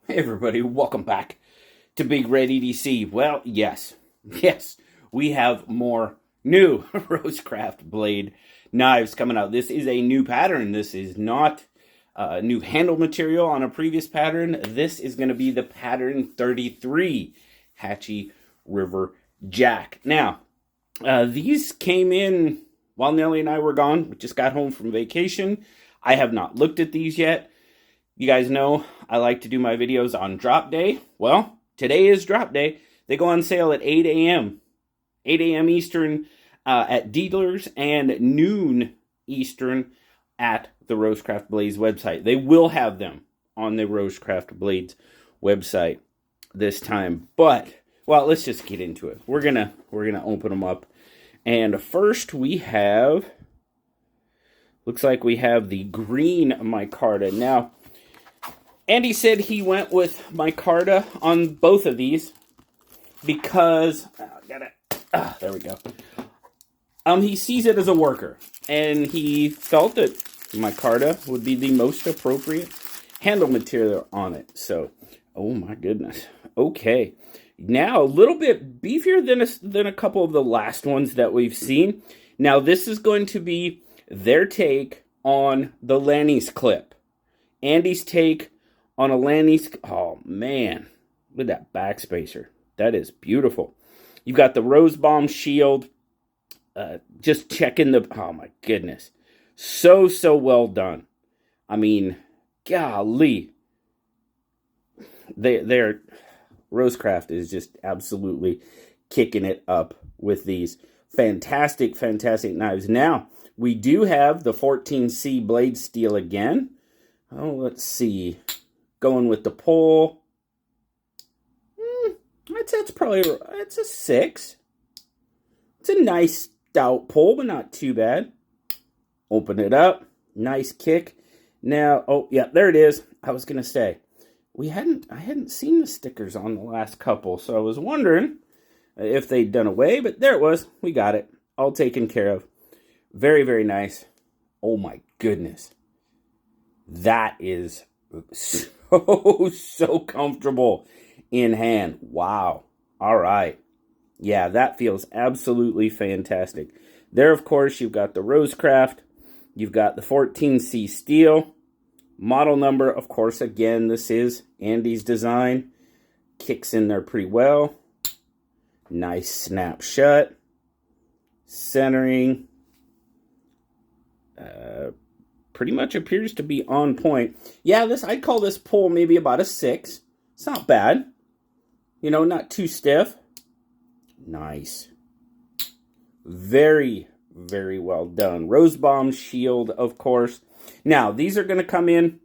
Hey everybody, welcome back to BigRedEDC. Well, yes, we have more new RoseCraft Blade knives coming out. This is a new pattern. This is not new handle material on a previous pattern. This is going to be the pattern 33 Hatchie River Jack. Now, these came in while Nelly and I were gone. We just got home from vacation. I have not looked at these yet. You guys know I like to do my videos on drop day. Well, today is drop day. They go on sale at 8 a.m. 8 a.m. Eastern at dealers and noon Eastern at the RoseCraft Blades website. They will have them on the RoseCraft Blades website this time. But, well, let's just get into it. We're gonna open them up. And first we have, looks like we have the green micarta. Now, Andy said he went with micarta on both of these because, there we go. He sees it as a worker, and he felt that micarta would be the most appropriate handle material on it. So, oh my goodness. Okay, now a little bit beefier than a couple of the last ones that we've seen. Now this is going to be their take on the Lannis Clip. Andy's take on a Lannis, oh man, look at that backspacer. That is beautiful. You've got the rose bomb shield. Just checking the, oh my goodness. So well done. I mean, golly. They're RoseCraft is just absolutely kicking it up with these fantastic knives. Now, we do have the 14C blade steel again. Oh, let's see. Going with the pull. That's probably, it's a 6. It's a nice stout pull, but not too bad. Open it up. Nice kick. Now, oh yeah, there it is. I was gonna say, I hadn't seen the stickers on the last couple, so I was wondering if they'd done away, but there it was. We got it. All taken care of. Very nice. Oh my goodness. That is so comfortable in hand. Wow. All right. Yeah, that feels absolutely fantastic. There, of course, you've got the RoseCraft. You've got the 14C steel. Model number, of course, again, this is Andy's design. Kicks in there pretty well. Nice snap shut. Centering. Pretty much appears to be on point. Yeah, I'd call this pull maybe about a 6. It's not bad. You know, not too stiff. Nice. Very well done. Rose bomb shield, of course. Now, these are going to come in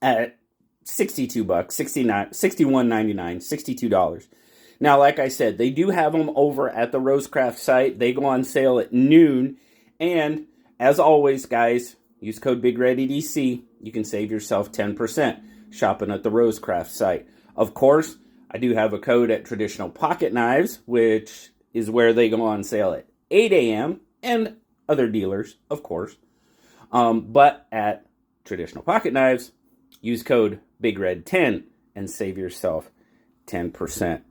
at $62, $61.99, $62. Now, like I said, they do have them over at the RoseCraft site. They go on sale at noon. And as always, guys, use code BigRedEDC. You can save yourself 10% shopping at the RoseCraft site. Of course, I do have a code at Traditiaonal Pocket Knives, which is where they go on sale at 8 a.m. and other dealers, of course. But at Traditiaonal Pocket Knives, use code BigRed10 and save yourself 10%.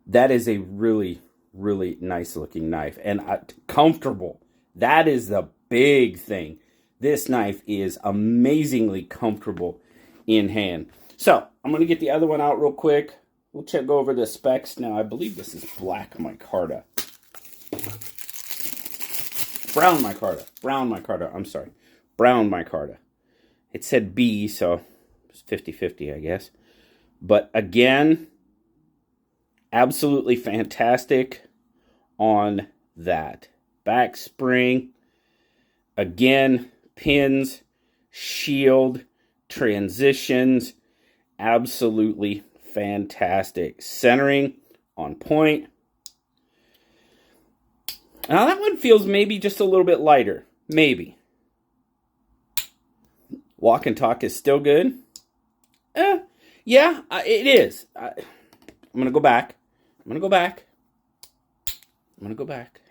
That is a really nice looking knife and comfortable. That is the big thing. This knife is amazingly comfortable in hand. So, I'm going to get the other one out real quick. We'll go over the specs. Now, I believe this is black micarta. Brown micarta. I'm sorry. Brown micarta. It said B, so it's 50-50, I guess. But again, absolutely fantastic on that. Back spring. Again, pins, shield, transitions. Absolutely fantastic. Centering on point. Now that one feels maybe just a little bit lighter. Maybe. Walk and talk is still good. Yeah, it is. I'm going to go back.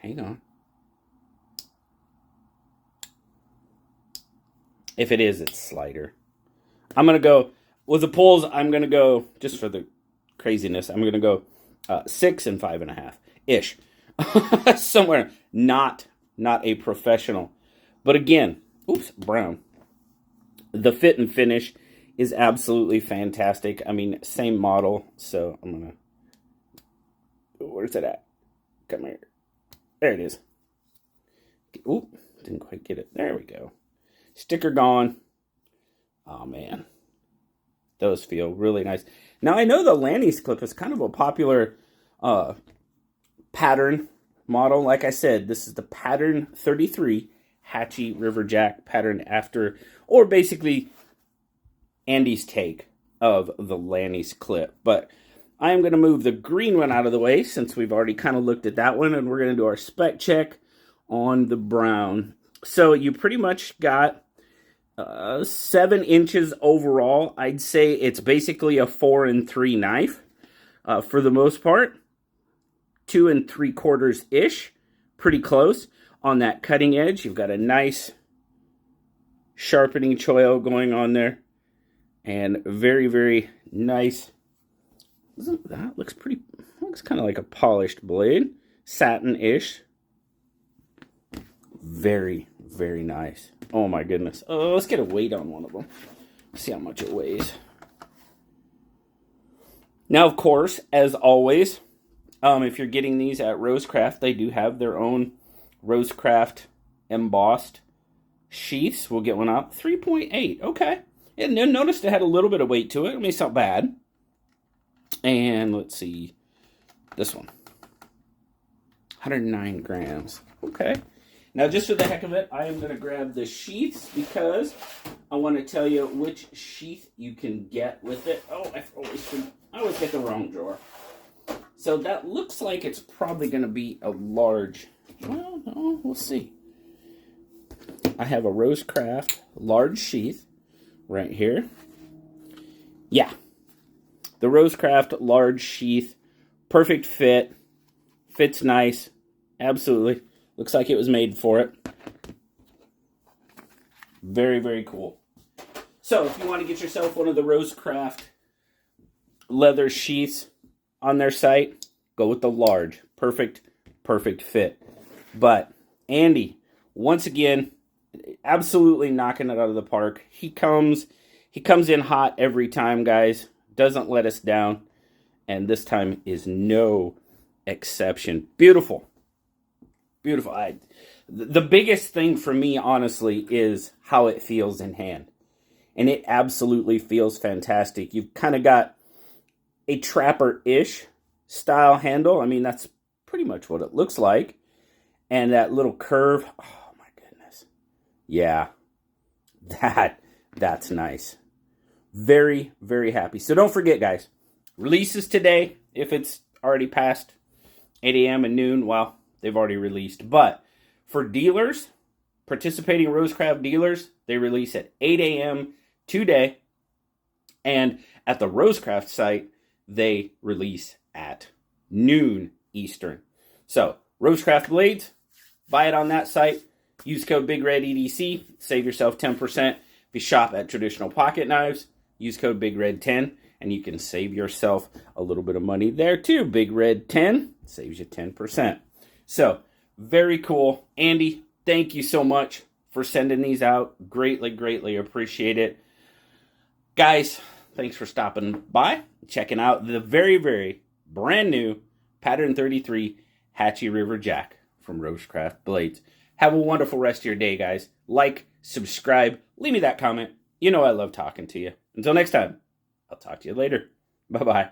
Hang on. If it is, it's slighter. I'm going to go With the pulls, I'm going to go, just for the craziness, I'm going to go 6 and 5.5-ish. Somewhere, not a professional. But again, oops, brown. The fit and finish is absolutely fantastic. I mean, same model. So I'm going to, where's it at? Come here. There it is. Oop, didn't quite get it. There we go. Sticker gone. Oh, man. Those feel really nice. Now, I know the Lannis Clip is kind of a popular pattern model. Like I said, this is the Pattern 33 Hatchie River Jack pattern after, or basically Andy's take of the Lannis Clip. But I am going to move the green one out of the way since we've already kind of looked at that one, and we're going to do our spec check on the brown. So you pretty much got 7 inches overall. I'd say it's basically a 4 3 knife for the most part. 2 3/4-ish, pretty close on that cutting edge. You've got a nice sharpening choil going on there, and very, very nice. That looks pretty, looks kind of like a polished blade, satin-ish. Very, very nice. Oh my goodness. Oh, let's get a weight on one of them. See how much it weighs. Now, of course, as always, if you're getting these at RoseCraft, they do have their own RoseCraft embossed sheaths. We'll get one out. 3.8. Okay. And then noticed it had a little bit of weight to it. I mean, it's not bad. And let's see. This one. 109 grams. Okay. Now, just for the heck of it, I am going to grab the sheaths because I want to tell you which sheath you can get with it. Oh, I always get the wrong drawer. So that looks like it's probably going to be a large. Well, no, we'll see. I have a RoseCraft large sheath right here. Yeah. The RoseCraft large sheath. Perfect fit. Fits nice. Absolutely. Looks like it was made for it. Very, very cool. So, if you want to get yourself one of the RoseCraft leather sheaths on their site, go with the large. Perfect fit. But Andy, once again, absolutely knocking it out of the park. He comes in hot every time, guys. Doesn't let us down. And this time is no exception. Beautiful. Beautiful. The biggest thing for me, honestly, is how it feels in hand. And it absolutely feels fantastic. You've kind of got a trapper-ish style handle. I mean, that's pretty much what it looks like. And that little curve. Oh, my goodness. Yeah. That's nice. Very, very happy. So don't forget, guys. Releases today. If it's already past 8 a.m. and noon, well, they've already released. But for dealers, participating RoseCraft dealers, they release at 8 a.m. today. And at the RoseCraft site, they release at noon Eastern. So, RoseCraft Blades, buy it on that site. Use code BigRedEDC. Save yourself 10%. If you shop at Traditiaonal Pocket Knives, use code BigRed10. And you can save yourself a little bit of money there too. BigRed10 saves you 10%. So, very cool. Andy, thank you so much for sending these out. Greatly, greatly appreciate it. Guys, thanks for stopping by, checking out the very, very brand new Pattern 33 Hatchie River Jack from RoseCraft Blades. Have a wonderful rest of your day, guys. Like, subscribe, leave me that comment. You know I love talking to you. Until next time, I'll talk to you later. Bye-bye.